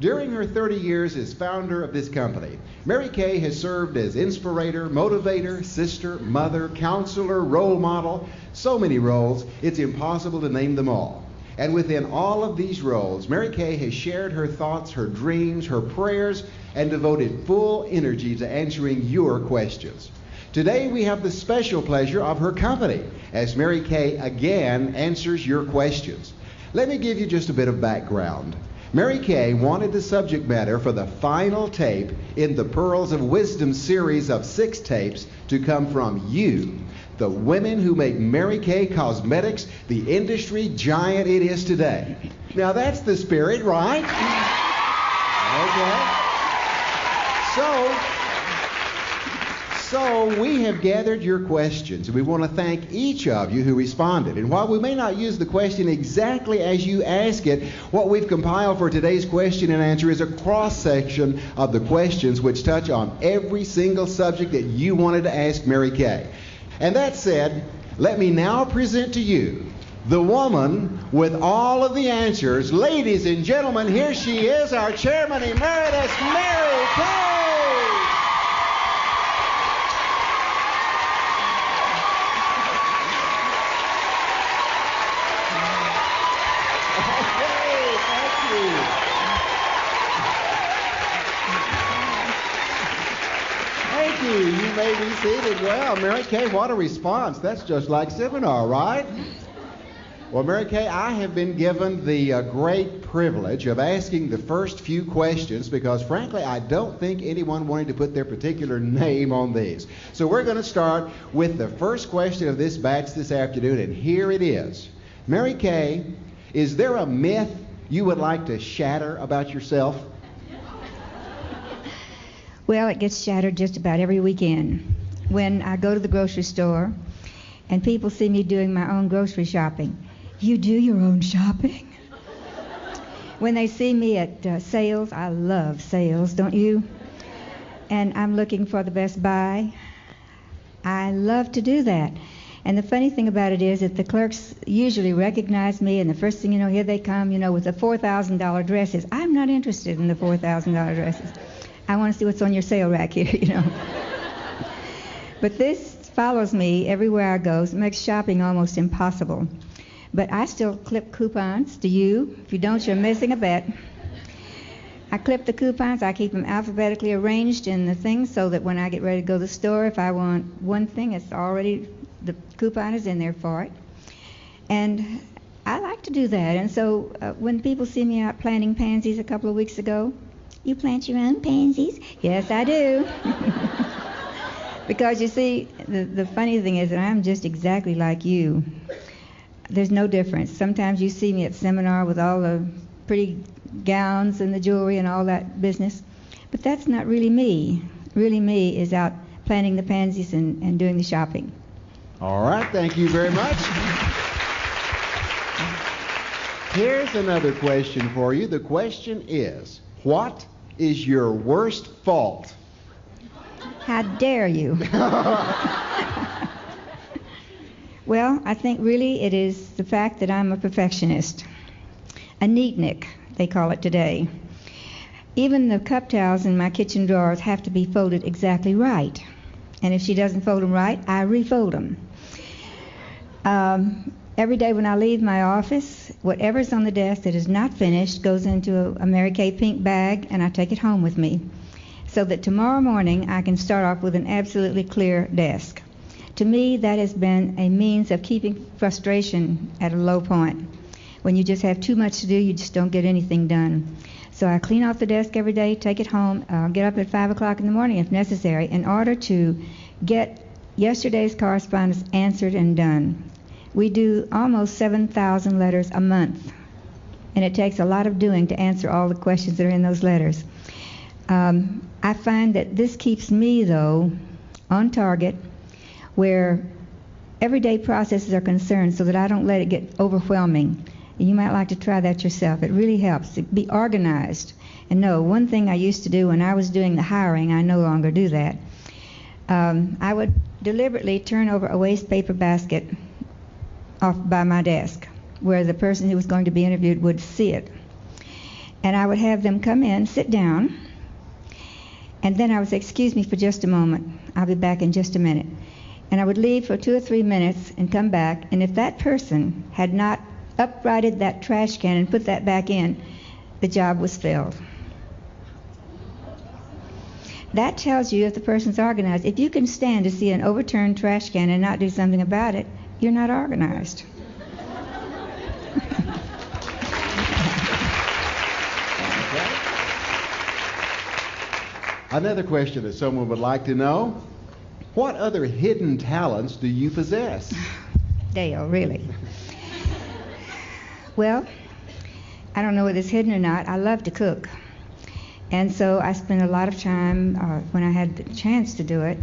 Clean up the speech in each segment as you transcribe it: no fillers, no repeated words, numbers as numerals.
During her 30 years as founder of this company, Mary Kay has served as inspirator, motivator, sister, mother, counselor, role model, so many roles, it's impossible to name them all. And within all of these roles, Mary Kay has shared her thoughts, her dreams, her prayers, and devoted full energy to answering your questions. Today we have the special pleasure of her company as Mary Kay again answers your questions. Let me give you just a bit of background. Mary Kay wanted the subject matter for the final tape in the Pearls of Wisdom series of 6 tapes to come from you, the women who make Mary Kay Cosmetics the industry giant it is today. Now that's the spirit, right? Okay. So we have gathered your questions, and we want to thank each of you who responded. And while we may not use the question exactly as you ask it, what we've compiled for today's question and answer is a cross-section of the questions which touch on every single subject that you wanted to ask Mary Kay. And that said, let me now present to you the woman with all of the answers. Ladies and gentlemen, here she is, our Chairman Emeritus, Mary Kay. You may be seated. Well, Mary Kay, what a response. That's just like seminar, right? Well, Mary Kay, I have been given the great privilege of asking the first few questions because, frankly, I don't think anyone wanted to put their particular name on these. So we're going to start with the first question of this batch this afternoon, and here it is. Mary Kay, is there a myth you would like to shatter about yourself? Well, it gets shattered just about every weekend. When I go to the grocery store and people see me doing my own grocery shopping. You do your own shopping? When they see me at sales, I love sales, don't you? And I'm looking for the best buy. I love to do that. And the funny thing about it is that the clerks usually recognize me, and the first thing you know, here they come, with the $4,000 dresses. I'm not interested in the $4,000 dresses. I want to see what's on your sale rack here, But this follows me everywhere I go. So it makes shopping almost impossible. But I still clip coupons. Do you? If you don't, you're missing a bet. I clip the coupons. I keep them alphabetically arranged in the things so that when I get ready to go to the store, if I want one thing, the coupon is in there for it. And I like to do that. And so when people see me out planting pansies a couple of weeks ago, you plant your own pansies? Yes, I do. Because you see, the funny thing is that I'm just exactly like you. There's no difference. Sometimes you see me at seminar with all the pretty gowns and the jewelry and all that business, but that's not really me. Really me is out planting the pansies and doing the shopping. All right, thank you very much. Here's another question for you. The question is, what is your worst fault? How dare you? Well, I think really it is the fact that I'm a perfectionist. A neatnik, they call it today. Even the cup towels in my kitchen drawers have to be folded exactly right. And if she doesn't fold them right, I refold them. Every day when I leave my office, whatever's on the desk that is not finished goes into a Mary Kay pink bag, and I take it home with me so that tomorrow morning I can start off with an absolutely clear desk. To me, that has been a means of keeping frustration at a low point. When you just have too much to do, you just don't get anything done. So I clean off the desk every day, take it home, get up at 5 o'clock in the morning if necessary in order to get yesterday's correspondence answered and done. We do almost 7,000 letters a month, and it takes a lot of doing to answer all the questions that are in those letters. I find that this keeps me, though, on target where everyday processes are concerned so that I don't let it get overwhelming. And you might like to try that yourself. It really helps to be organized. And no, one thing I used to do when I was doing the hiring, I no longer do that. I would deliberately turn over a waste paper basket off by my desk where the person who was going to be interviewed would see it. And I would have them come in, sit down, and then I would say, excuse me for just a moment. I'll be back in just a minute. And I would leave for 2 or 3 minutes and come back, and if that person had not uprighted that trash can and put that back in, the job was filled. That tells you if the person's organized. If you can stand to see an overturned trash can and not do something about it, you're not organized. Another question that someone would like to know: what other hidden talents do you possess? Dale, really? Well, I don't know whether it's hidden or not. I love to cook. And so I spend a lot of time, when I had the chance to do it,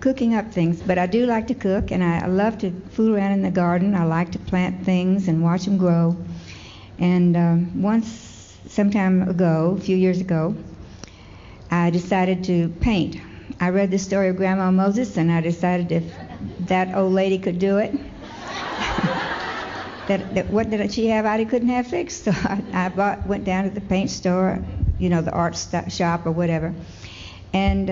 cooking up things. But I do like to cook, and I love to fool around in the garden. I like to plant things and watch them grow. And some time ago, a few years ago, I decided to paint. I read the story of Grandma Moses, and I decided if that old lady could do it, that what did she have I couldn't have fixed? So I went down to the paint store, the art shop or whatever, and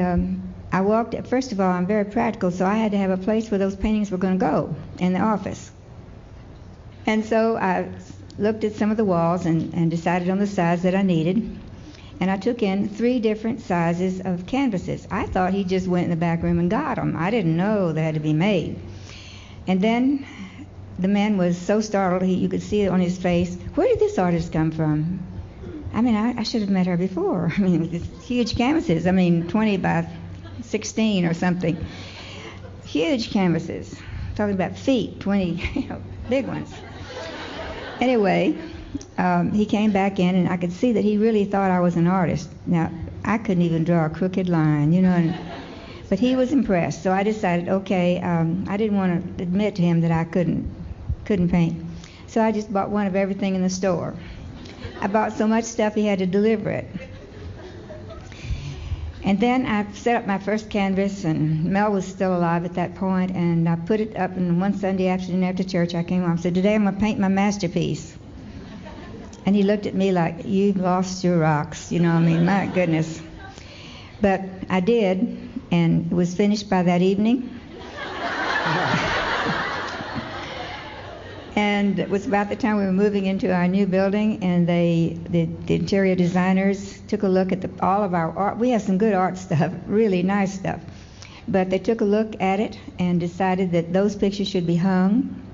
I walked. First of all, I'm very practical, so I had to have a place where those paintings were going to go in the office. And so I looked at some of the walls and decided on the size that I needed. And I took in 3 different sizes of canvases. I thought he just went in the back room and got them. I didn't know they had to be made. And then the man was so startled, you could see it on his face. Where did this artist come from? I mean, I should have met her before. I mean, it's huge canvases. 20 by 16 or something. Huge canvases. Talking about feet, 20, big ones. Anyway, he came back in, and I could see that he really thought I was an artist. Now, I couldn't even draw a crooked line, but he was impressed. So I decided, okay, I didn't want to admit to him that I couldn't paint. So I just bought one of everything in the store. I bought so much stuff he had to deliver it. And then I set up my first canvas, and Mel was still alive at that point, and I put it up, and one Sunday afternoon after church I came home and said, today I'm going to paint my masterpiece. And he looked at me like, you've lost your rocks, my goodness. But I did, and it was finished by that evening. And it was about the time we were moving into our new building, and the interior designers took a look at all of our art. We have some good art stuff, really nice stuff. But they took a look at it and decided that those pictures should be hung.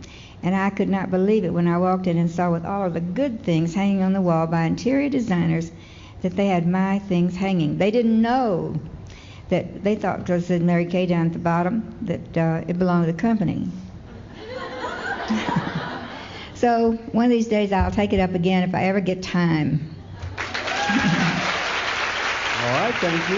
And I could not believe it when I walked in and saw with all of the good things hanging on the wall by interior designers that they had my things hanging. They didn't know that, they thought, because it said Mary Kay down at the bottom, that it belonged to the company. So one of these days I'll take it up again if I ever get time. All right, thank you.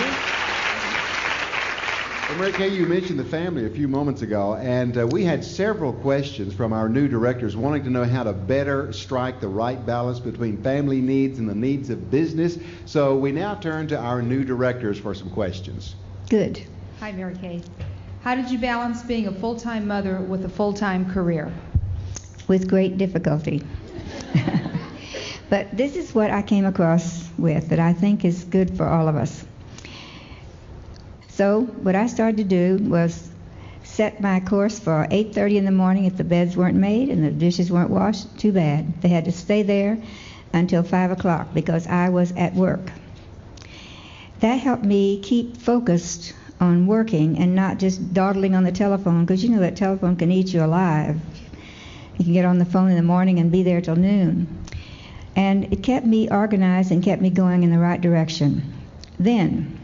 Well, Mary Kay, you mentioned the family a few moments ago, and we had several questions from our new directors wanting to know how to better strike the right balance between family needs and the needs of business. So we now turn to our new directors for some questions. Good. Hi, Mary Kay. How did you balance being a full-time mother with a full-time career? With great difficulty. But this is what I came across with that I think is good for all of us. So what I started to do was set my course for 8:30 in the morning. If the beds weren't made and the dishes weren't washed, too bad. They had to stay there until 5 o'clock because I was at work. That helped me keep focused on working and not just dawdling on the telephone, because that telephone can eat you alive. You can get on the phone in the morning and be there till noon. And it kept me organized and kept me going in the right direction. Then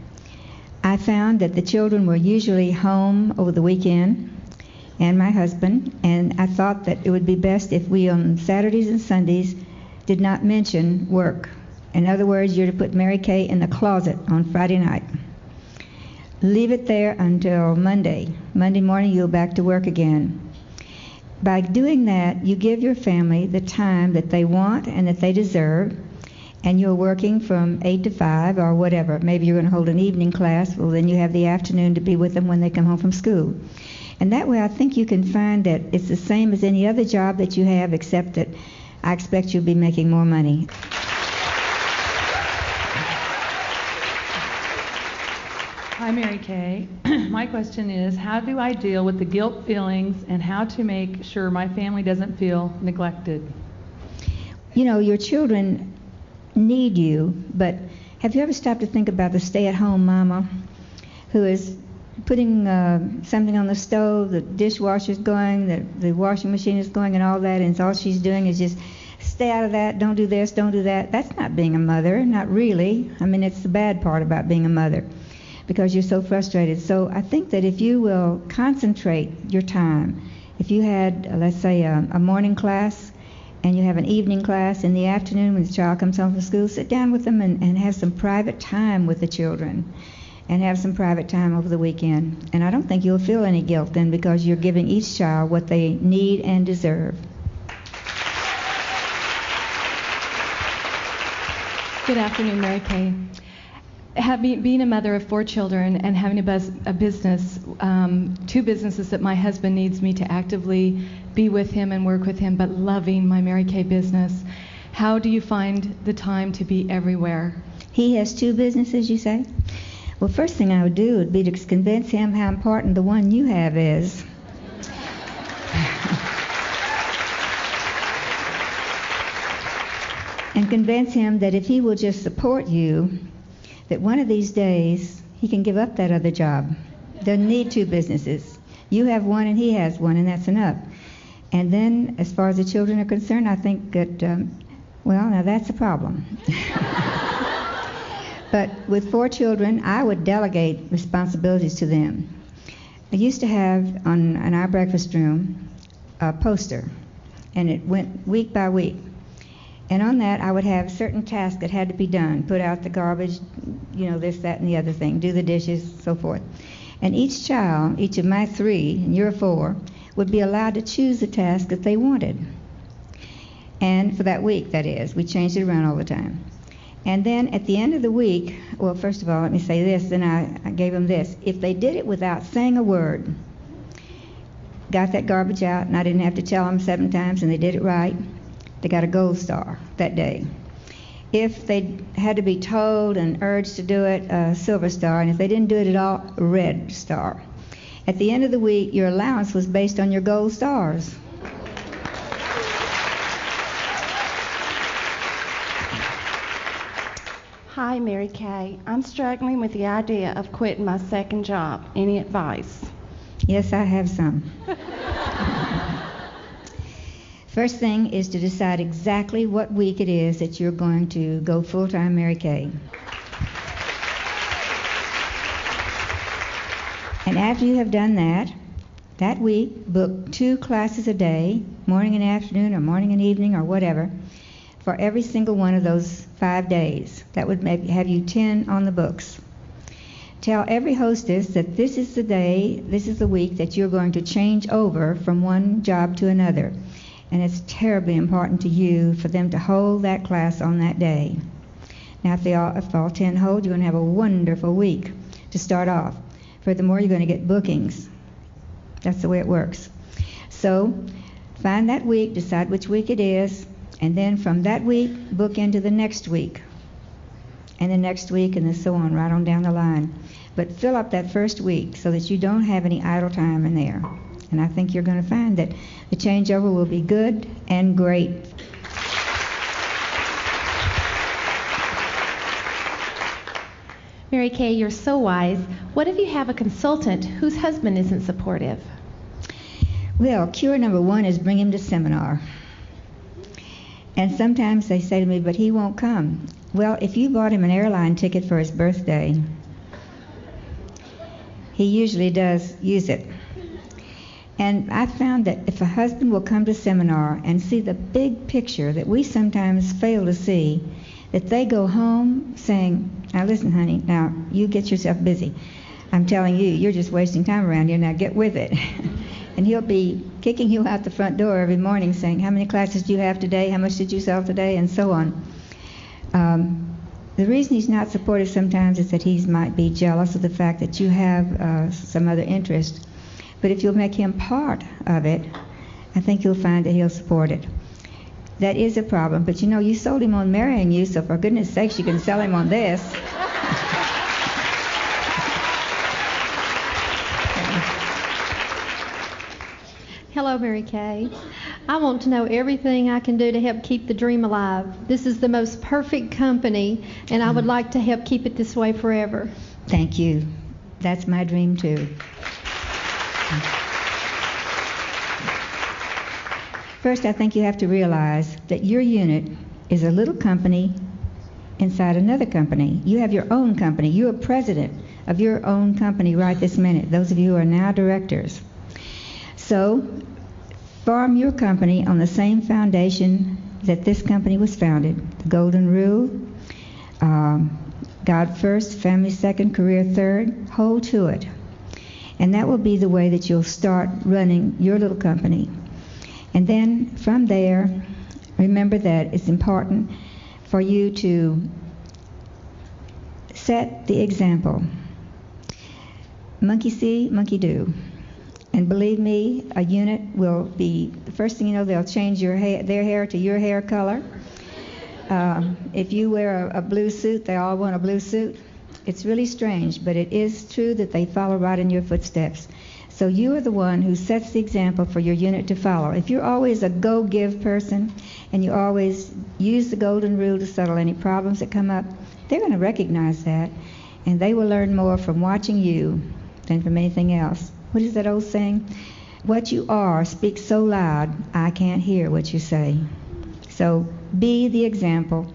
I found that the children were usually home over the weekend, and my husband, and I thought that it would be best if we on Saturdays and Sundays did not mention work. In other words, you're to put Mary Kay in the closet on Friday night. Leave it there until Monday. Monday morning you'll back to work again. By doing that, you give your family the time that they want and that they deserve, and you're working from 8 to 5 or whatever. Maybe you're going to hold an evening class. Well, then you have the afternoon to be with them when they come home from school. And that way I think you can find that it's the same as any other job that you have, except that I expect you'll be making more money. Hi, Mary Kay. My question is, how do I deal with the guilt feelings and how to make sure my family doesn't feel neglected? You know, your children need you, but have you ever stopped to think about the stay-at-home mama who is putting something on the stove, the dishwasher's going, the washing machine is going and all that, and all she's doing is just stay out of that, don't do this, don't do that. That's not being a mother, not really. I mean, it's the bad part about being a mother because you're so frustrated. So I think that if you will concentrate your time, if you had, let's say, a morning class and you have an evening class in the afternoon when the child comes home from school, sit down with them and have some private time with the children and have some private time over the weekend. And I don't think you'll feel any guilt then because you're giving each child what they need and deserve. Good afternoon, Mary Kay. Being a mother of 4 children and having a business, 2 businesses that my husband needs me to actively be with him and work with him, but loving my Mary Kay business, how do you find the time to be everywhere? He has 2 businesses, you say? Well, first thing I would do would be to convince him how important the one you have is. And convince him that if he will just support you, that one of these days he can give up that other job. Doesn't need 2 businesses. You have one and he has one, and that's enough. And then, as far as the children are concerned, I think that, well, now that's a problem. But with 4 children, I would delegate responsibilities to them. I used to have in our breakfast room a poster, and it went week by week. And on that, I would have certain tasks that had to be done. Put out the garbage, you know, this, that, and the other thing. Do the dishes, so forth. And each child, each of my 3, and you're 4, would be allowed to choose the task that they wanted. And for that week, that is. We changed it around all the time. And then at the end of the week, well, first of all, let me say this, then I gave them this. If they did it without saying a word, got that garbage out, and I didn't have to tell them 7 times, and they did it right, they got a gold star that day. If they had to be told and urged to do it, a silver star, and if they didn't do it at all, a red star. At the end of the week, your allowance was based on your gold stars. Hi, Mary Kay. I'm struggling with the idea of quitting my second job. Any advice? Yes, I have some. First thing is to decide exactly what week it is that you're going to go full-time Mary Kay. And after you have done that week, book 2 classes a day, morning and afternoon or morning and evening or whatever, for every single one of those 5 days. That would have you 10 on the books. Tell every hostess that this is the day, this is the week that you're going to change over from one job to another. And it's terribly important to you for them to hold that class on that day. Now, if all 10 hold, you're going to have a wonderful week to start off. Furthermore, you're going to get bookings. That's the way it works. So find that week, decide which week it is, and then from that week, book into the next week, and the next week, and then so on, right on down the line. But fill up that first week so that you don't have any idle time in there. And I think you're going to find that the changeover will be good and great. Mary Kay, you're so wise. What if you have a consultant whose husband isn't supportive? Well, cure number 1 is bring him to seminar. And sometimes they say to me, but he won't come. Well, if you bought him an airline ticket for his birthday, he usually does use it. And I found that if a husband will come to seminar and see the big picture that we sometimes fail to see, that they go home saying, now listen, honey, now you get yourself busy. I'm telling you, you're just wasting time around here, now get with it. And he'll be kicking you out the front door every morning saying, how many classes do you have today? How much did you sell today? And so on. The reason he's not supportive sometimes is that he might be jealous of the fact that you have some other interest. But if you'll make him part of it, I think you'll find that he'll support it. That is a problem. But you know, you sold him on marrying you, so for goodness sakes, you can sell him on this. Hello, Mary Kay. I want to know everything I can do to help keep the dream alive. This is the most perfect company, and I would like to help keep it this way forever. Thank you. That's my dream, too. First, I think you have to realize that your unit is a little company inside another company. You have your own company. You're a president of your own company right this minute, those of you who are now directors. So, form your company on the same foundation that this company was founded. The Golden Rule, God first, family second, career third. Hold to it. And that will be the way that you'll start running your little company. And then from there, remember that it's important for you to set the example. Monkey see, monkey do. And believe me, a unit will be, the first thing you know, they'll change their hair to your hair color. If you wear a blue suit, they all want a blue suit. It's really strange, but it is true that they follow right in your footsteps. So you are the one who sets the example for your unit to follow. If you're always a go-give person and you always use the Golden Rule to settle any problems that come up, they're going to recognize that, and they will learn more from watching you than from anything else. What is that old saying? What you are speaks so loud, I can't hear what you say. So be the example.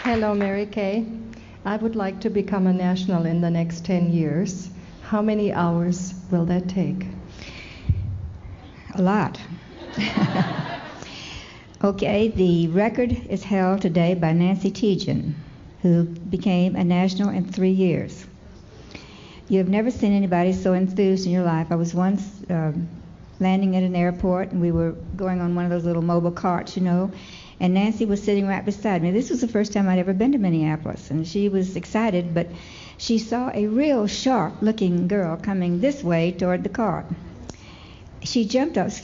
Hello, Mary Kay. I would like to become a national in the next 10 years. How many hours will that take? A lot. Okay, the record is held today by Nancy Tejan, who became a national in 3 years. You have never seen anybody so enthused in your life. I was once landing at an airport, and we were going on one of those little mobile carts, you know, and Nancy was sitting right beside me. This was the first time I'd ever been to Minneapolis, and she was excited, but she saw a real sharp-looking girl coming this way toward the cart. She jumped off,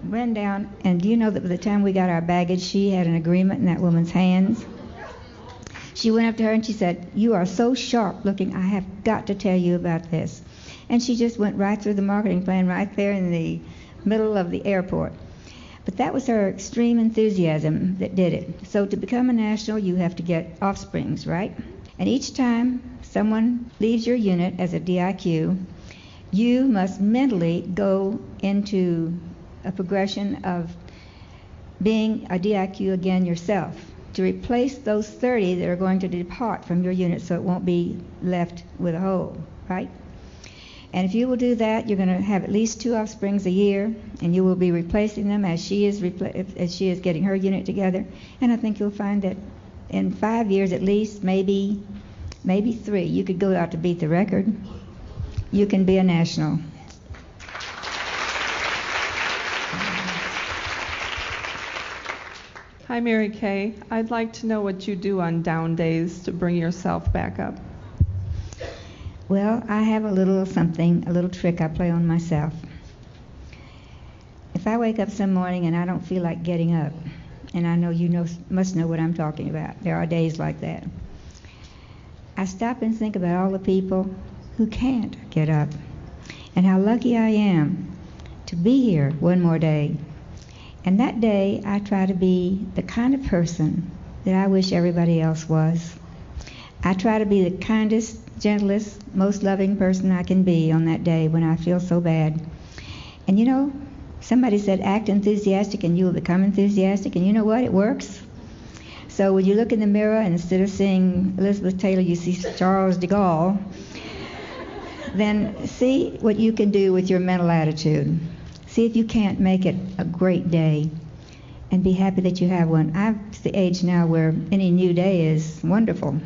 ran down, and do you know that by the time we got our baggage, she had an agreement in that woman's hands? She went up to her and she said, "You are so sharp-looking, I have got to tell you about this." And she just went right through the marketing plan right there in the middle of the airport. But that was her extreme enthusiasm that did it. So to become a national, you have to get offsprings, right? And each time someone leaves your unit as a DIQ, you must mentally go into a progression of being a DIQ again yourself to replace those 30 that are going to depart from your unit so it won't be left with a hole, right? And if you will do that, you're going to have at least 2 offsprings a year, and you will be replacing them as she is getting her unit together. And I think you'll find that in 5 years at least, maybe 3, you could go out to beat the record. You can be a national. Hi, Mary Kay. I'd like to know what you do on down days to bring yourself back up. Well, I have a little trick I play on myself. If I wake up some morning and I don't feel like getting up, and I know you must know what I'm talking about. There are days like that. I stop and think about all the people who can't get up, and how lucky I am to be here one more day. And that day, I try to be the kind of person that I wish everybody else was. I try to be the kindest, gentlest, most loving person I can be on that day when I feel so bad. And you know, somebody said act enthusiastic and you will become enthusiastic, and you know what? It works. So when you look in the mirror and instead of seeing Elizabeth Taylor, you see Charles de Gaulle, then see what you can do with your mental attitude. See if you can't make it a great day, and be happy that you have one. I'm at the age now where any new day is wonderful.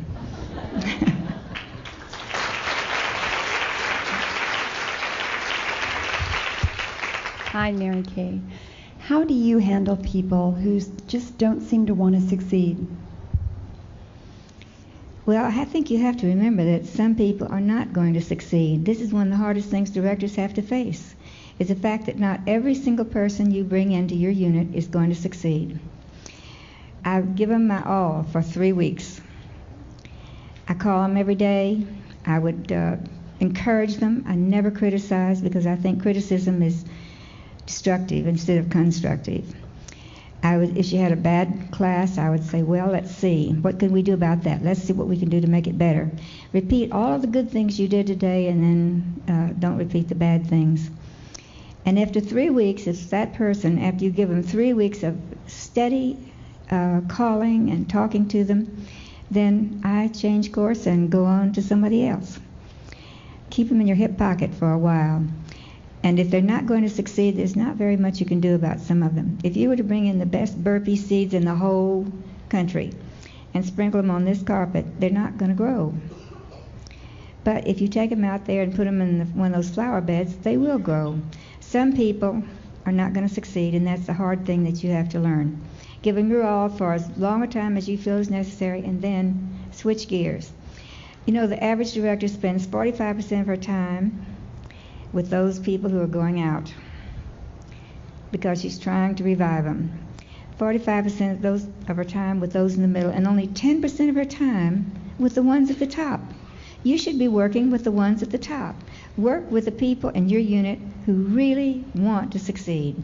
Hi, Mary Kay. How do you handle people who just don't seem to want to succeed? Well, I think you have to remember that some people are not going to succeed. This is one of the hardest things directors have to face, is the fact that not every single person you bring into your unit is going to succeed. I've given my all for 3 weeks. I call them every day. I would encourage them. I never criticize because I think criticism is destructive instead of constructive. If she had a bad class, I would say, well, let's see. What can we do about that? Let's see what we can do to make it better. Repeat all of the good things you did today and then don't repeat the bad things. And after 3 weeks, if that person, after you give them 3 weeks of steady calling and talking to them, then I change course and go on to somebody else. Keep them in your hip pocket for a while. And if they're not going to succeed, there's not very much you can do about some of them. If you were to bring in the best burpee seeds in the whole country and sprinkle them on this carpet, they're not going to grow. But if you take them out there and put them in one of those flower beds, they will grow. Some people are not going to succeed, and that's the hard thing that you have to learn. Give them your all for as long a time as you feel is necessary, and then switch gears. You know, the average director spends 45% of her time with those people who are going out because she's trying to revive them. 45% of her time with those in the middle, and only 10% of her time with the ones at the top. You should be working with the ones at the top. Work with the people in your unit who really want to succeed.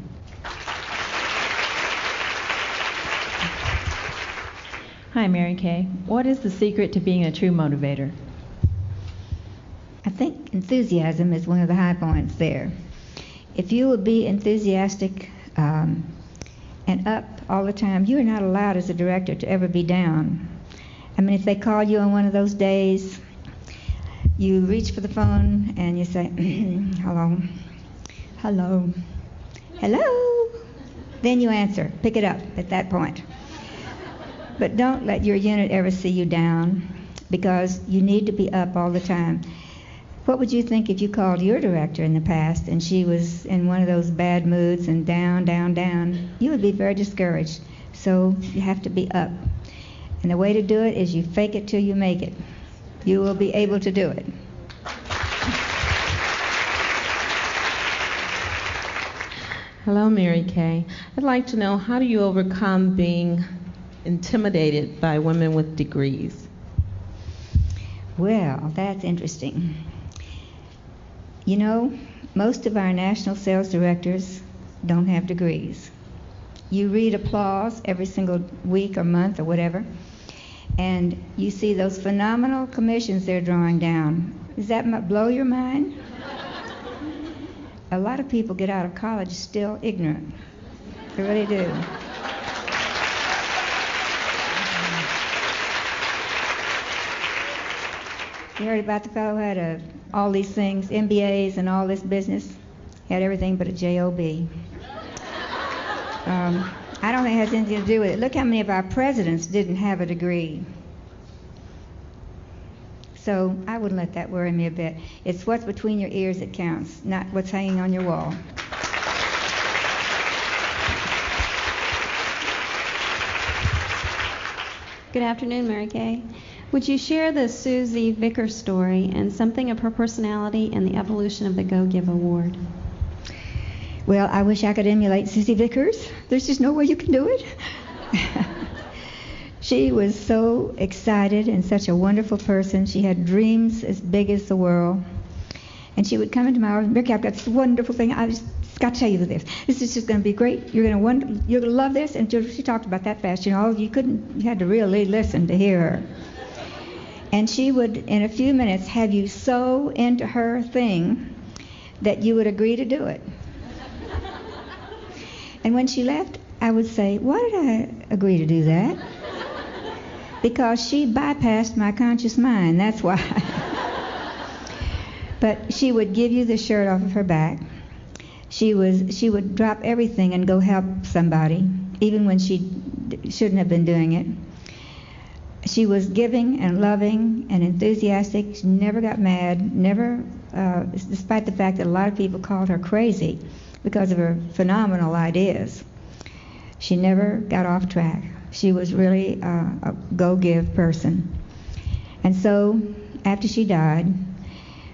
Hi, Mary Kay. What is the secret to being a true motivator? I think enthusiasm is one of the high points there. If you will be enthusiastic and up all the time, you are not allowed as a director to ever be down. I mean, if they call you on one of those days, you reach for the phone and you say, hello, hello, hello. Then you answer, pick it up at that point. But don't let your unit ever see you down, because you need to be up all the time. What would you think if you called your director in the past and she was in one of those bad moods and down, down, down? You would be very discouraged. So you have to be up. And the way to do it is you fake it till you make it. You will be able to do it. Hello, Mary Kay. I'd like to know, how do you overcome being intimidated by women with degrees? Well, that's interesting. You know, most of our national sales directors don't have degrees. You read applause every single week or month or whatever, and you see those phenomenal commissions they're drawing down. Does that blow your mind? A lot of people get out of college still ignorant. They really do. You heard about the fellow who had all these things, MBAs and all this business? He had everything but a job. I don't think it has anything to do with it. Look how many of our presidents didn't have a degree. So I wouldn't let that worry me a bit. It's what's between your ears that counts, not what's hanging on your wall. Good afternoon, Mary Kay. Would you share the Susie Vickers story and something of her personality and the evolution of the Go Give Award? Well, I wish I could emulate Susie Vickers. There's just no way you can do it. She was so excited and such a wonderful person. She had dreams as big as the world. And she would come into my office, Ricky, I've got this wonderful thing. I just got to tell you this. This is just going to be great. You're going to love this. And she talked about that fast. You know, you had to really listen to hear her. And she would, in a few minutes, have you so into her thing that you would agree to do it. And when she left, I would say, why did I agree to do that? Because she bypassed my conscious mind, that's why. But she would give you the shirt off of her back. She would drop everything and go help somebody, even when she shouldn't have been doing it. She was giving and loving and enthusiastic. She never got mad, despite the fact that a lot of people called her crazy because of her phenomenal ideas. She never got off track. She was really a go-give person. And so, after she died,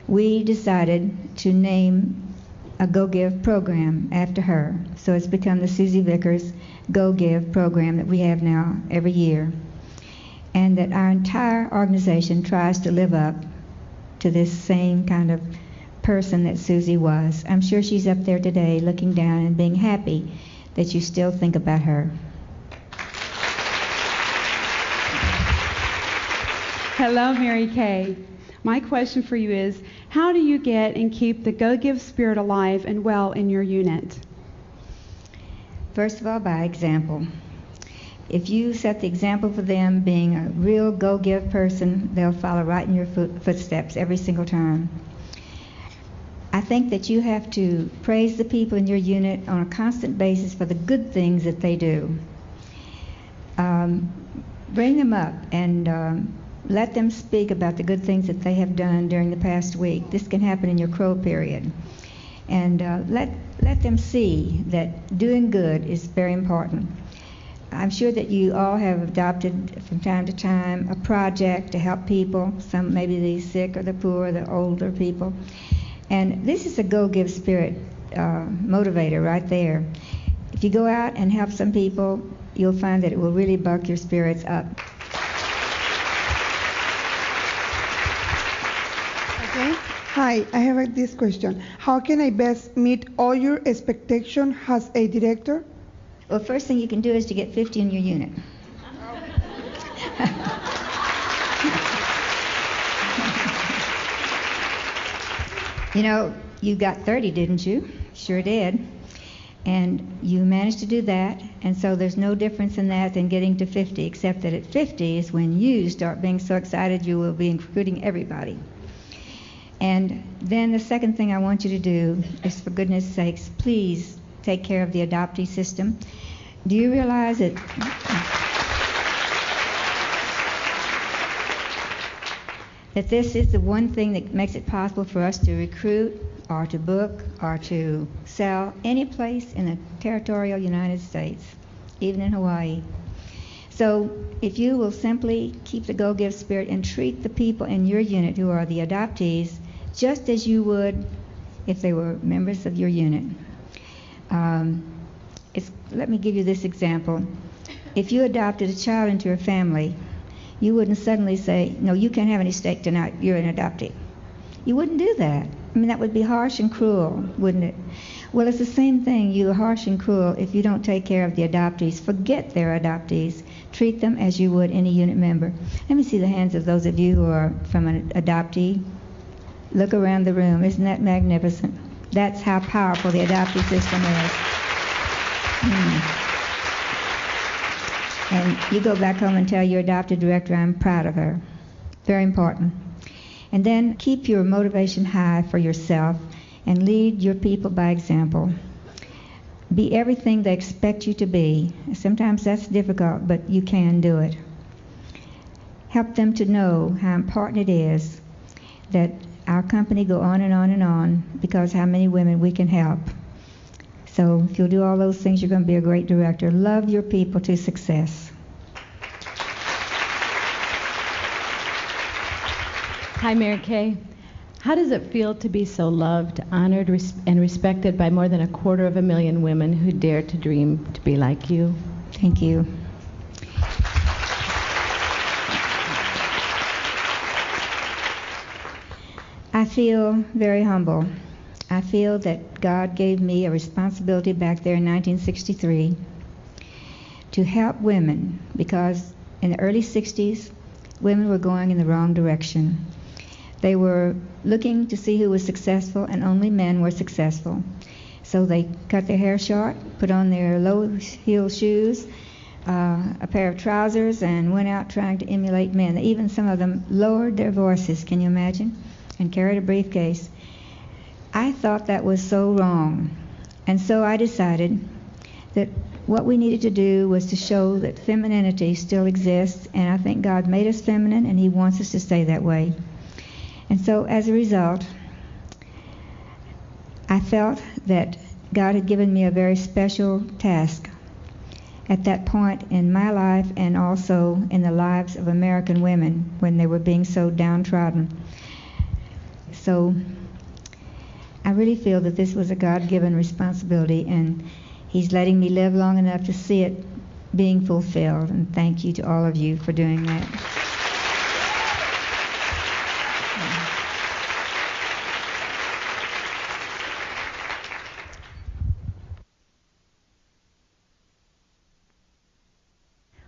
we decided to name a Go-Give program after her. So it's become the Susie Vickers Go-Give program that we have now every year. And that our entire organization tries to live up to this same kind of person that Susie was. I'm sure she's up there today looking down and being happy that you still think about her. Hello, Mary Kay. My question for you is, how do you get and keep the go-give spirit alive and well in your unit? First of all, by example. If you set the example for them being a real go-give person, they'll follow right in your footsteps every single time. I think that you have to praise the people in your unit on a constant basis for the good things that they do. Bring them up and let them speak about the good things that they have done during the past week. This can happen in your crow period. And let them see that doing good is very important. I'm sure that you all have adopted from time to time a project to help people, some maybe the sick or the poor, the older people. And this is a go-give spirit motivator right there. If you go out and help some people, you'll find that it will really buck your spirits up. Okay. Hi, I have this question. How can I best meet all your expectations as a director? Well, first thing you can do is to get 50 in your unit. You know, you got 30, didn't you? Sure did. And you managed to do that, and so there's no difference in that than getting to 50, except that at 50 is when you start being so excited you will be including everybody. And then the second thing I want you to do is, for goodness sakes, please take care of the adoptee system. Do you realize that this is the one thing that makes it possible for us to recruit or to book or to sell any place in the territorial United States, even in Hawaii. So if you will simply keep the go-give spirit and treat the people in your unit who are the adoptees just as you would if they were members of your unit. Let me give you this example. If you adopted a child into your family, you wouldn't suddenly say, no, you can't have any steak tonight, you're an adoptee. You wouldn't do that. I mean, that would be harsh and cruel, wouldn't it? Well, it's the same thing. You're harsh and cruel if you don't take care of the adoptees. Forget they're adoptees. Treat them as you would any unit member. Let me see the hands of those of you who are from an adoptee. Look around the room. Isn't that magnificent? That's how powerful the adoptee system is. And you go back home and tell your adopted director, I'm proud of her. Very important. And then keep your motivation high for yourself and lead your people by example. Be everything they expect you to be. Sometimes that's difficult, but you can do it. Help them to know how important it is that our company go on and on and on, because how many women we can help. So if you'll do all those things, you're going to be a great director. Love your people to success. Hi, Mary Kay. How does it feel to be so loved, honored, and respected by more than 250,000 women who dare to dream to be like you? Thank you. I feel very humble. I feel that God gave me a responsibility back there in 1963 to help women, because in the early 60s, women were going in the wrong direction. They were looking to see who was successful, and only men were successful. So they cut their hair short, put on their low-heel shoes, a pair of trousers, and went out trying to emulate men. Even some of them lowered their voices, can you imagine, and carried a briefcase. I thought that was so wrong. And so I decided that what we needed to do was to show that femininity still exists, and I think God made us feminine, and He wants us to stay that way. And so as a result, I felt that God had given me a very special task at that point in my life, and also in the lives of American women when they were being so downtrodden. So I really feel that this was a God-given responsibility, and He's letting me live long enough to see it being fulfilled. And thank you to all of you for doing that.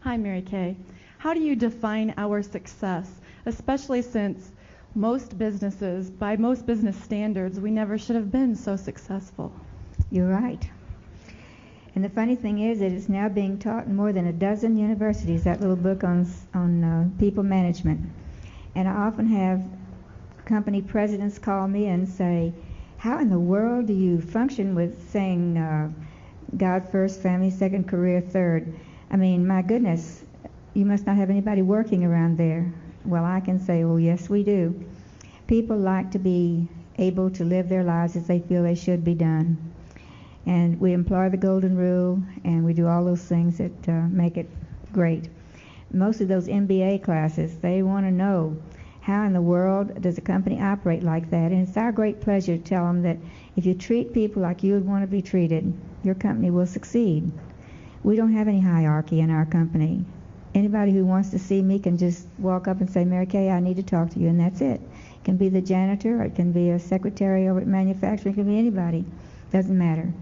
Hi, Mary Kay. How do you define our success, especially since most businesses, by most business standards, we never should have been so successful? You're right. And the funny thing is that it's now being taught in more than a dozen universities, that little book on people management. And I often have company presidents call me and say, how in the world do you function with saying God first, family second, career third? I mean, my goodness, you must not have anybody working around there. Well, I can say, well, yes, we do. People like to be able to live their lives as they feel they should be done. And we employ the golden rule, and we do all those things that make it great. Most of those MBA classes, they want to know, how in the world does a company operate like that? And it's our great pleasure to tell them that if you treat people like you would want to be treated, your company will succeed. We don't have any hierarchy in our company. Anybody who wants to see me can just walk up and say, Mary Kay, I need to talk to you, and that's it. It can be the janitor, or it can be a secretary over at manufacturing, it can be anybody. Doesn't matter.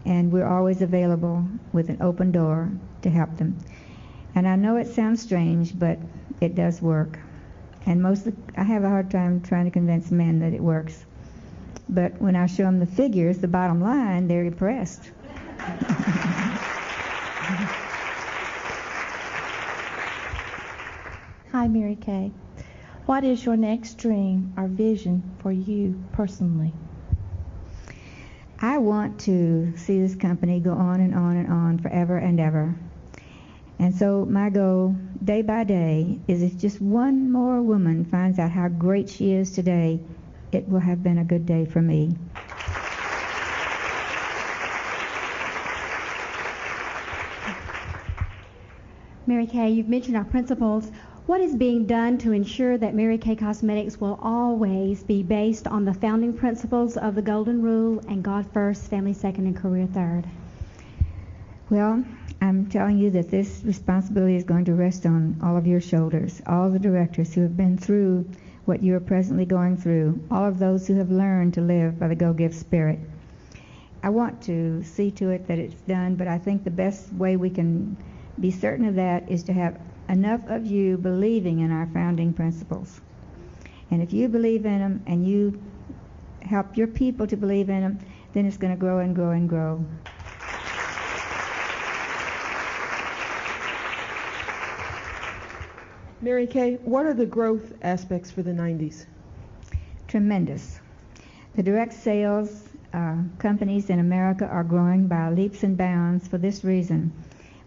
And we're always available with an open door to help them. And I know it sounds strange, but it does work. And I have a hard time trying to convince men that it works. But when I show them the figures, the bottom line, they're impressed. Hi, Mary Kay. What is your next dream or vision for you personally? I want to see this company go on and on and on forever and ever. And so my goal, day by day, is if just one more woman finds out how great she is today, it will have been a good day for me. Mary Kay, you've mentioned our principles. What is being done to ensure that Mary Kay Cosmetics will always be based on the founding principles of the Golden Rule and God first, family second, and career third? Well, I'm telling you that this responsibility is going to rest on all of your shoulders, all the directors who have been through what you are presently going through, all of those who have learned to live by the Go-Give spirit. I want to see to it that it's done, but I think the best way we can be certain of that is to have enough of you believing in our founding principles. And if you believe in them and you help your people to believe in them, then it's going to grow and grow and grow. Mary Kay, what are the growth aspects for the 90s? Tremendous. The direct sales companies in America are growing by leaps and bounds for this reason.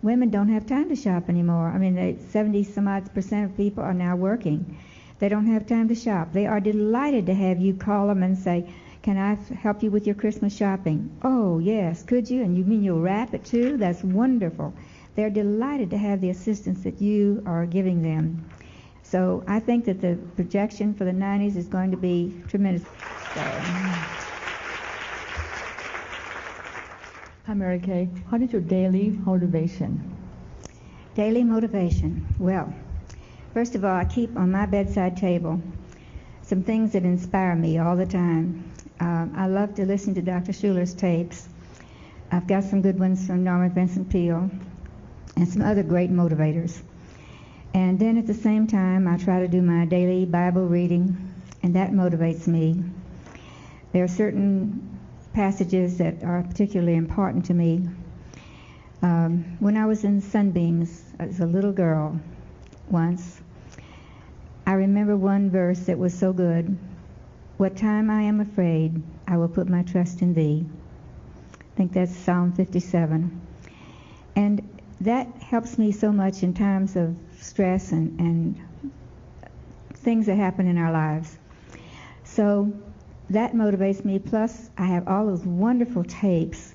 Women don't have time to shop anymore. I mean, 70% of people are now working. They don't have time to shop. They are delighted to have you call them and say, can I help you with your Christmas shopping? Oh, yes, could you? And you mean you'll wrap it too? That's wonderful. They're delighted to have the assistance that you are giving them. So I think that the projection for the 90s is going to be tremendous. Hi, Mary Kay. What is your daily motivation? Daily motivation. Well, first of all, I keep on my bedside table some things that inspire me all the time. I love to listen to Dr. Schuler's tapes. I've got some good ones from Norman Vincent Peale and some other great motivators. And then at the same time, I try to do my daily Bible reading, and that motivates me. There are certain passages that are particularly important to me. When I was in Sunbeams as a little girl once, I remember one verse that was so good. What time I am afraid, I will put my trust in thee. I think that's Psalm 57. And that helps me so much in times of stress and things that happen in our lives. So that motivates me. Plus, I have all those wonderful tapes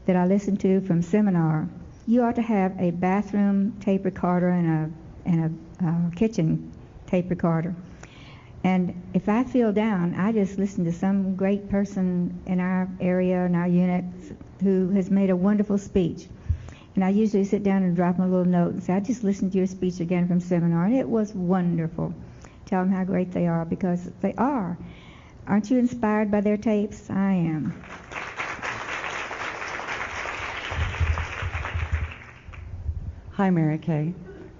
that I listen to from seminar. You ought to have a bathroom tape recorder and a kitchen tape recorder. And if I feel down, I just listen to some great person in our area, in our unit, who has made a wonderful speech. And I usually sit down and drop them a little note and say, I just listened to your speech again from seminar, and it was wonderful. Tell them how great they are, because they are. Aren't you inspired by their tapes? I am. Hi, Mary Kay.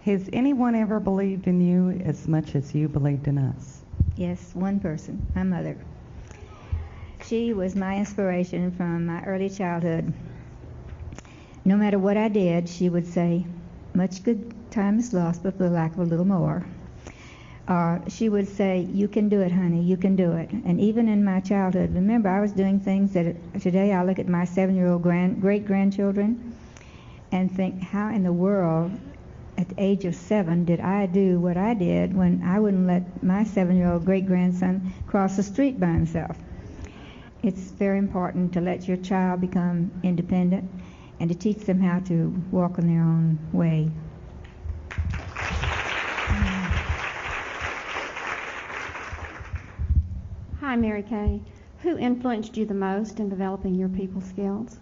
Has anyone ever believed in you as much as you believed in us? Yes, one person, my mother. She was my inspiration from my early childhood. No matter what I did, she would say, much good time is lost, but for the lack of a little more. She would say, you can do it, honey, you can do it. And even in my childhood, remember, I was doing things that today I look at my 7-year-old great-grandchildren and think, how in the world, at the age of 7, did I do what I did when I wouldn't let my 7-year-old great-grandson cross the street by himself? It's very important to let your child become independent and to teach them how to walk in their own way. Hi, Mary Kay. Who influenced you the most in developing your people skills?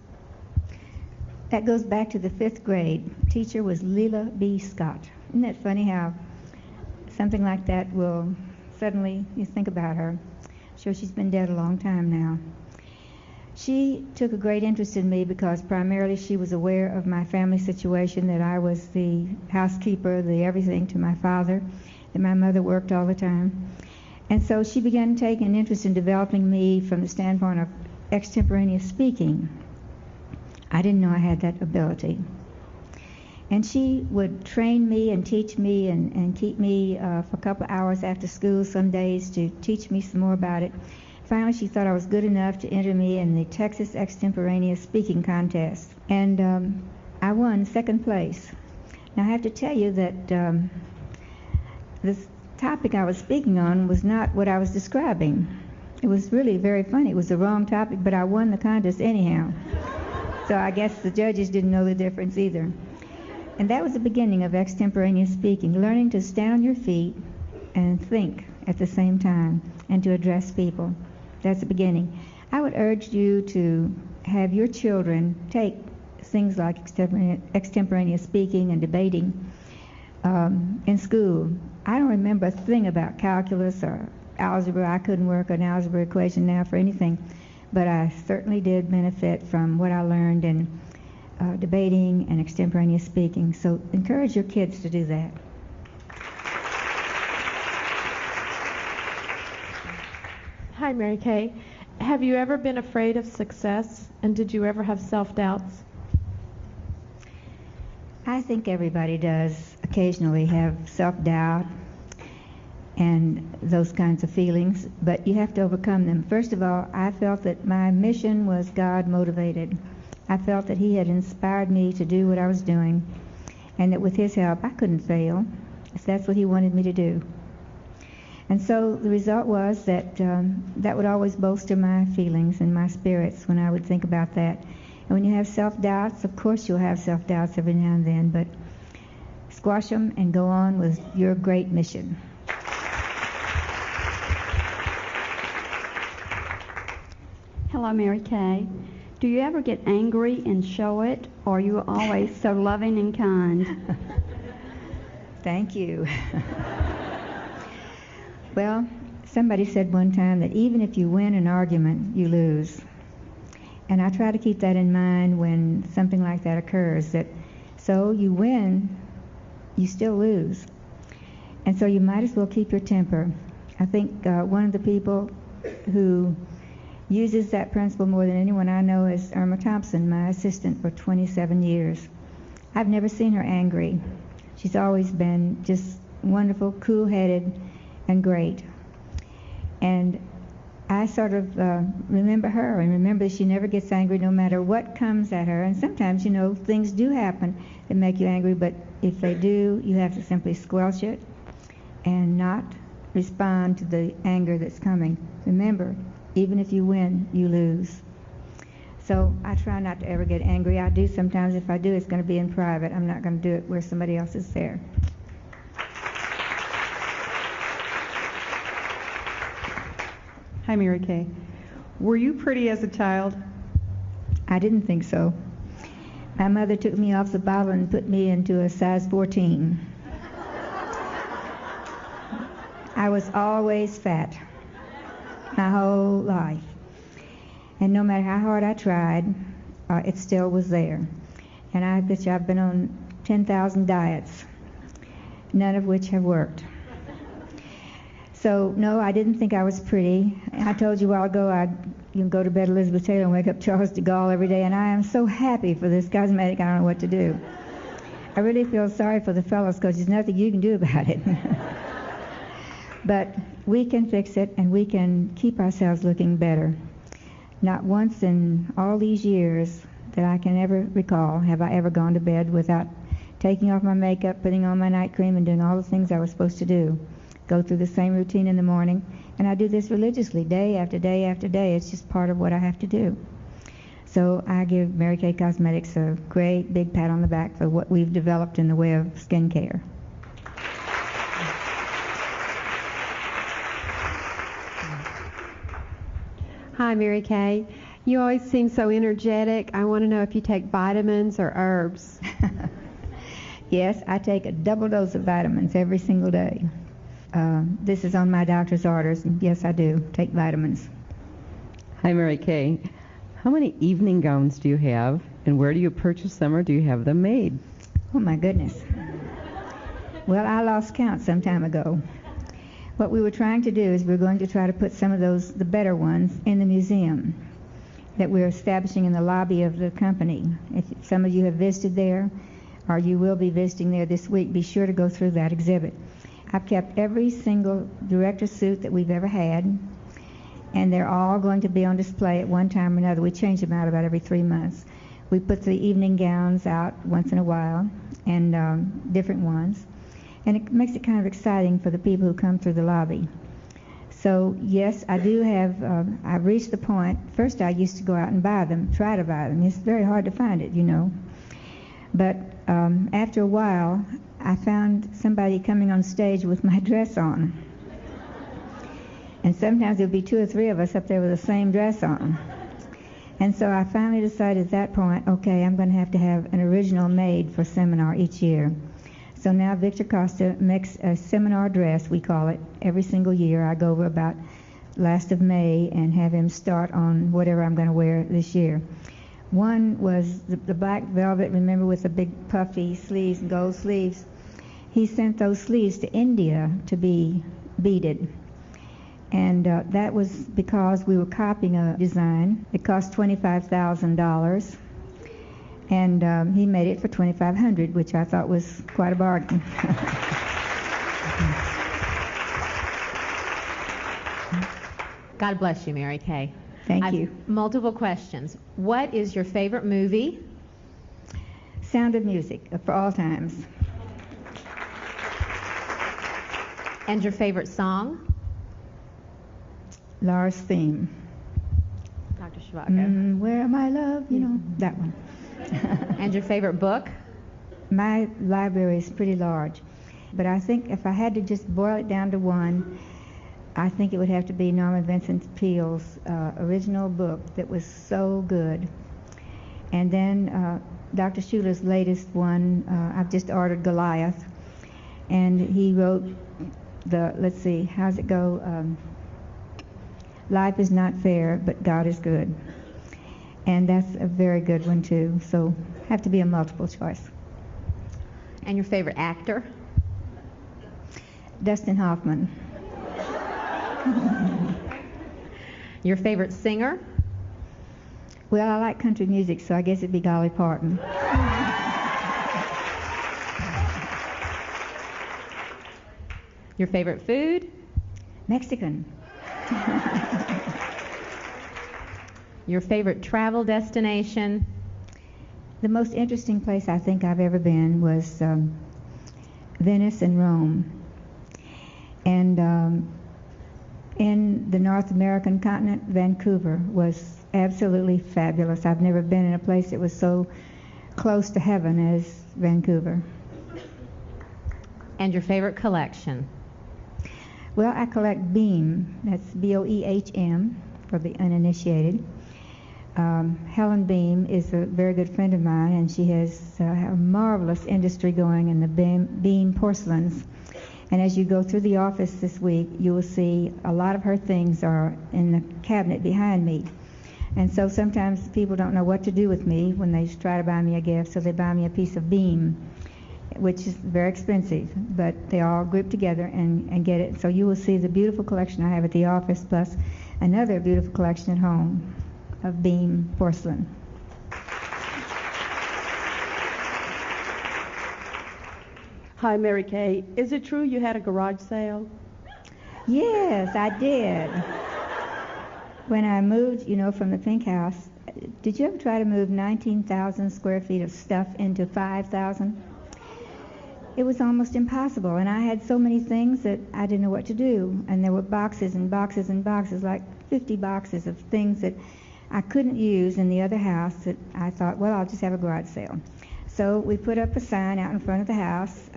That goes back to the 5th grade. Teacher was Leela B. Scott. Isn't that funny how something like that will suddenly, you think about her. I'm sure she's been dead a long time now. She took a great interest in me because primarily she was aware of my family situation, that I was the housekeeper, the everything to my father, that my mother worked all the time. And so she began taking an interest in developing me from the standpoint of extemporaneous speaking. I didn't know I had that ability. And she would train me and teach me and keep me for a couple of hours after school some days to teach me some more about it. Finally, she thought I was good enough to enter me in the Texas Extemporaneous Speaking Contest. And I won 2nd place. Now, I have to tell you that this topic I was speaking on was not what I was describing. It was really very funny. It was the wrong topic, but I won the contest anyhow. So I guess the judges didn't know the difference either. And that was the beginning of extemporaneous speaking, learning to stand on your feet and think at the same time and to address people. That's the beginning. I would urge you to have your children take things like extemporaneous speaking and debating in school. I don't remember a thing about calculus or algebra. I couldn't work an algebra equation now for anything. But I certainly did benefit from what I learned in debating and extemporaneous speaking. So encourage your kids to do that. Hi, Mary Kay. Have you ever been afraid of success, and did you ever have self-doubts? I think everybody does occasionally have self-doubt and those kinds of feelings, but you have to overcome them. First of all, I felt that my mission was God motivated. I felt that He had inspired me to do what I was doing, and that with His help I couldn't fail if that's what He wanted me to do. And so the result was that that would always bolster my feelings and my spirits when I would think about that. And when you have self-doubts, of course you'll have self-doubts every now and then, but squash them and go on with your great mission. Hello, Mary Kay. Do you ever get angry and show it, or are you always so loving and kind? Thank you. Well, somebody said one time that even if you win an argument, you lose. And I try to keep that in mind when something like that occurs, that so you win, you still lose. And so you might as well keep your temper. I think one of the people who uses that principle more than anyone I know is Irma Thompson, my assistant for 27 years. I've never seen her angry. She's always been just wonderful, cool-headed, and great. And I sort of remember her and remember that she never gets angry no matter what comes at her. And sometimes, you know, things do happen that make you angry, but if they do, you have to simply squelch it and not respond to the anger that's coming. Remember, even if you win, you lose. So I try not to ever get angry. I do sometimes. If I do, it's going to be in private. I'm not going to do it where somebody else is there. Hi, Mary Kay. Were you pretty as a child? I didn't think so. My mother took me off the bottle and put me into a size 14. I was always fat my whole life. And no matter how hard I tried, it still was there. And I bet you I've been on 10,000 diets, none of which have worked. So, no, I didn't think I was pretty. I told you a while ago you can go to bed Elizabeth Taylor and wake up Charles de Gaulle every day, and I am so happy for this cosmetic, I don't know what to do. I really feel sorry for the fellows because there's nothing you can do about it. But we can fix it, and we can keep ourselves looking better. Not once in all these years that I can ever recall have I ever gone to bed without taking off my makeup, putting on my night cream, and doing all the things I was supposed to do. Go through the same routine in the morning, and I do this religiously, day after day after day. It's just part of what I have to do. So I give Mary Kay Cosmetics a great big pat on the back for what we've developed in the way of skincare. Hi, Mary Kay. You always seem so energetic. I want to know if you take vitamins or herbs. Yes, I take a double dose of vitamins every single day. This is on my doctor's orders, and yes, I do take vitamins. Hi, Mary Kay. How many evening gowns do you have, and where do you purchase them, or do you have them made? Oh, my goodness. Well, I lost count some time ago. What we were trying to do is we're going to try to put some of those, the better ones, in the museum that we're establishing in the lobby of the company. If some of you have visited there, or you will be visiting there this week, be sure to go through that exhibit. I've kept every single director suit that we've ever had, and they're all going to be on display at one time or another. We change them out about every 3 months. We put the evening gowns out once in a while, and different ones. And it makes it kind of exciting for the people who come through the lobby. So, yes, I do have, I've reached the point, first I used to go out and buy them, try to buy them. It's very hard to find it, you know. But after a while, I found somebody coming on stage with my dress on. And sometimes there'll be 2 or 3 of us up there with the same dress on. And so I finally decided at that point, okay, I'm going to have an original made for seminar each year. So now Victor Costa makes a seminar dress, we call it, every single year. I go over about last of May and have him start on whatever I'm going to wear this year. One was the black velvet, remember, with the big puffy sleeves and gold sleeves. He sent those sleeves to India to be beaded. And that was because we were copying a design. It cost $25,000. And he made it for $2,500, which I thought was quite a bargain. God bless you, Mary Kay. Thank you. Multiple questions. What is your favorite movie? Sound of Music, for all times. And your favorite song? Laura's Theme. Dr. Shvago. Where Am I, Love? You know, that one. And your favorite book? My library is pretty large, but I think if I had to just boil it down to one, I think it would have to be Norman Vincent Peale's original book that was so good. And then Dr. Schuler's latest one, I've just ordered Goliath, and he wrote let's see, how's it go? Life is not fair, but God is good. And that's a very good one too, so have to be a multiple choice. And your favorite actor? Dustin Hoffman. Your favorite singer? Well, I like country music, so I guess it'd be Dolly Parton. Your favorite food? Mexican. Your favorite travel destination? The most interesting place I think I've ever been was Venice and Rome. And in the North American continent, Vancouver was absolutely fabulous. I've never been in a place that was so close to heaven as Vancouver. And your favorite collection? Well, I collect Beam. That's B-O-E-H-M for the uninitiated. Helen Beam is a very good friend of mine, and she has a marvelous industry going in the Beam porcelains. And as you go through the office this week, you will see a lot of her things are in the cabinet behind me. And so sometimes people don't know what to do with me when they try to buy me a gift, so they buy me a piece of Beam. which is very expensive, but they all group together and get it. So you will see the beautiful collection I have at the office, plus another beautiful collection at home of beam porcelain. Hi, Mary Kay. Is it true you had a garage sale? Yes, I did. When I moved, from the pink house, did you ever try to move 19,000 square feet of stuff into 5,000? It was almost impossible, and I had so many things that I didn't know what to do. And there were boxes and boxes and boxes, like 50 boxes of things that I couldn't use in the other house that I thought, well, I'll just have a garage sale. So we put up a sign out in front of the house.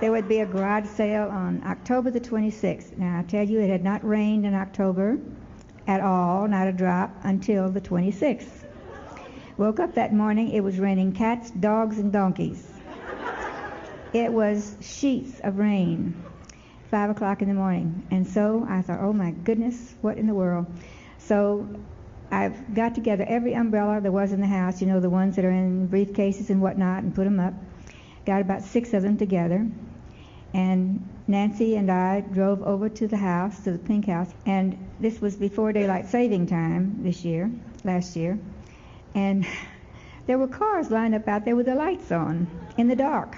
There would be a garage sale on October the 26th. Now, I tell you, it had not rained in October at all, not a drop, until the 26th. Woke up that morning, it was raining cats, dogs, and donkeys. It was sheets of rain, 5 o'clock in the morning. And so I thought, oh my goodness, what in the world? So I've got together every umbrella there was in the house, the ones that are in briefcases and whatnot, and put them up. Got about 6 of them together. And Nancy and I drove over to the house, to the pink house, and this was before daylight saving time last year. And there were cars lined up out there with the lights on in the dark.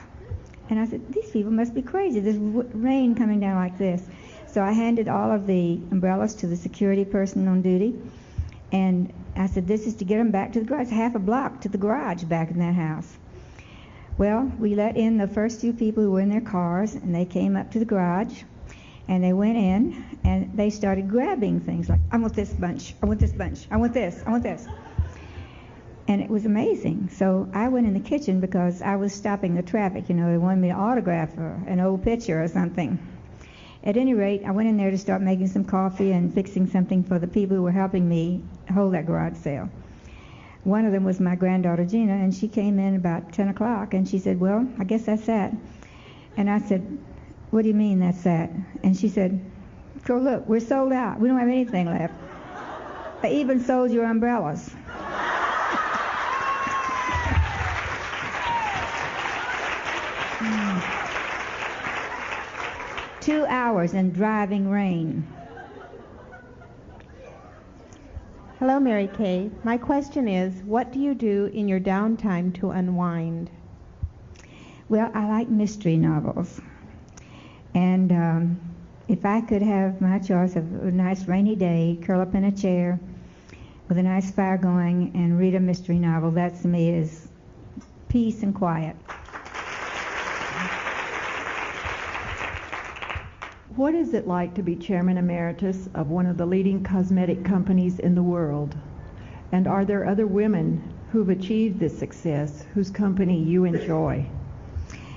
And I said, these people must be crazy. There's rain coming down like this. So I handed all of the umbrellas to the security person on duty. And I said, this is to get them back to the garage, half a block to the garage back in that house. Well, we let in the first few people who were in their cars, and they came up to the garage, and they went in, and they started grabbing things like, I want this bunch, I want this bunch, I want this, I want this. And it was amazing. So I went in the kitchen because I was stopping the traffic. They wanted me to autograph an old picture or something. At any rate, I went in there to start making some coffee and fixing something for the people who were helping me hold that garage sale. One of them was my granddaughter Gina, and she came in about 10 o'clock, and she said, well, I guess that's that. And I said, what do you mean that's that? And she said, go look, we're sold out. We don't have anything left. I even sold your umbrellas. 2 hours in driving rain. Hello, Mary Kay. My question is, what do you do in your downtime to unwind? Well, I like mystery novels. And if I could have my choice of a nice rainy day, curl up in a chair with a nice fire going and read a mystery novel, that to me is peace and quiet. What is it like to be Chairman Emeritus of one of the leading cosmetic companies in the world? And are there other women who've achieved this success whose company you enjoy?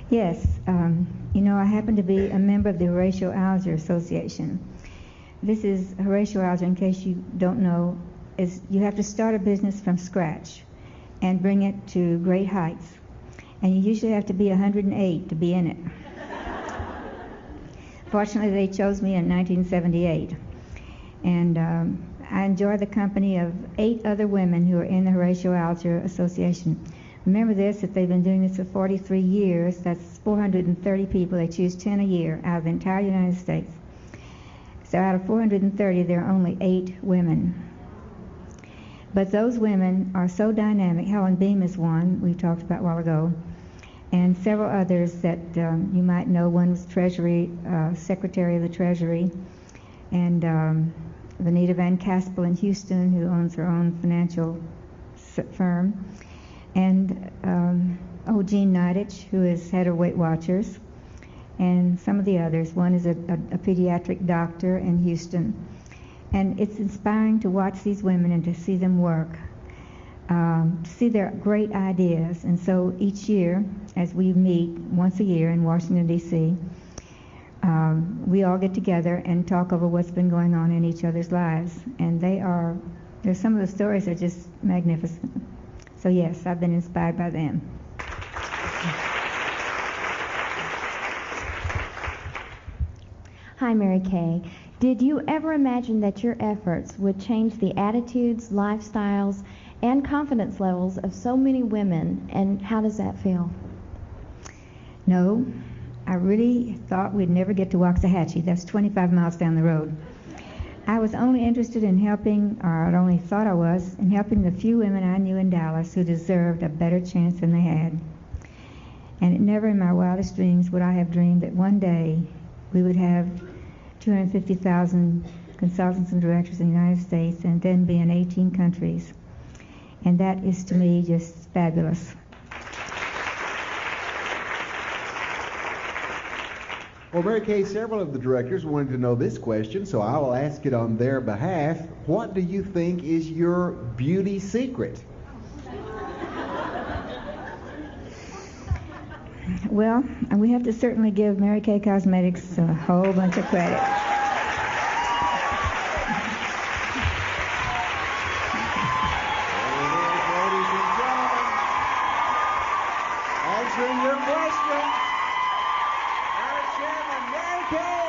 Yes. I happen to be a member of the Horatio Alger Association. This is Horatio Alger, in case you don't know, is you have to start a business from scratch and bring it to great heights. And you usually have to be 108 to be in it. Fortunately, they chose me in 1978. And I enjoy the company of 8 other women who are in the Horatio Alger Association. Remember this, that they've been doing this for 43 years. That's 430 people. They choose 10 a year out of the entire United States. So out of 430, there are only 8 women. But those women are so dynamic. Helen Beam is one we talked about a while ago, and several others that you might know. One was Secretary of the Treasury, and Vanita Van Caspel in Houston, who owns her own financial firm, and Jean Nidich, who is head of Weight Watchers, and some of the others. One is a pediatric doctor in Houston. And it's inspiring to watch these women and to see them work, to see their great ideas. And so each year, as we meet once a year in Washington, D.C., we all get together and talk over what's been going on in each other's lives. And there's some of the stories are just magnificent. So yes, I've been inspired by them. Hi, Mary Kay. Did you ever imagine that your efforts would change the attitudes, lifestyles, and confidence levels of so many women, and how does that feel? No, I really thought we'd never get to Waxahachie. That's 25 miles down the road. I was only interested in helping, or I only thought I was, in helping the few women I knew in Dallas who deserved a better chance than they had. And never in my wildest dreams would I have dreamed that one day we would have 250,000 consultants and directors in the United States and then be in 18 countries. And that is to me just fabulous. Well, Mary Kay, several of the directors wanted to know this question, so I will ask it on their behalf. What do you think is your beauty secret? Well, we have to certainly give Mary Kay Cosmetics a whole bunch of credit. Ladies and gentlemen, answering your question, our chairman, Mary Kay.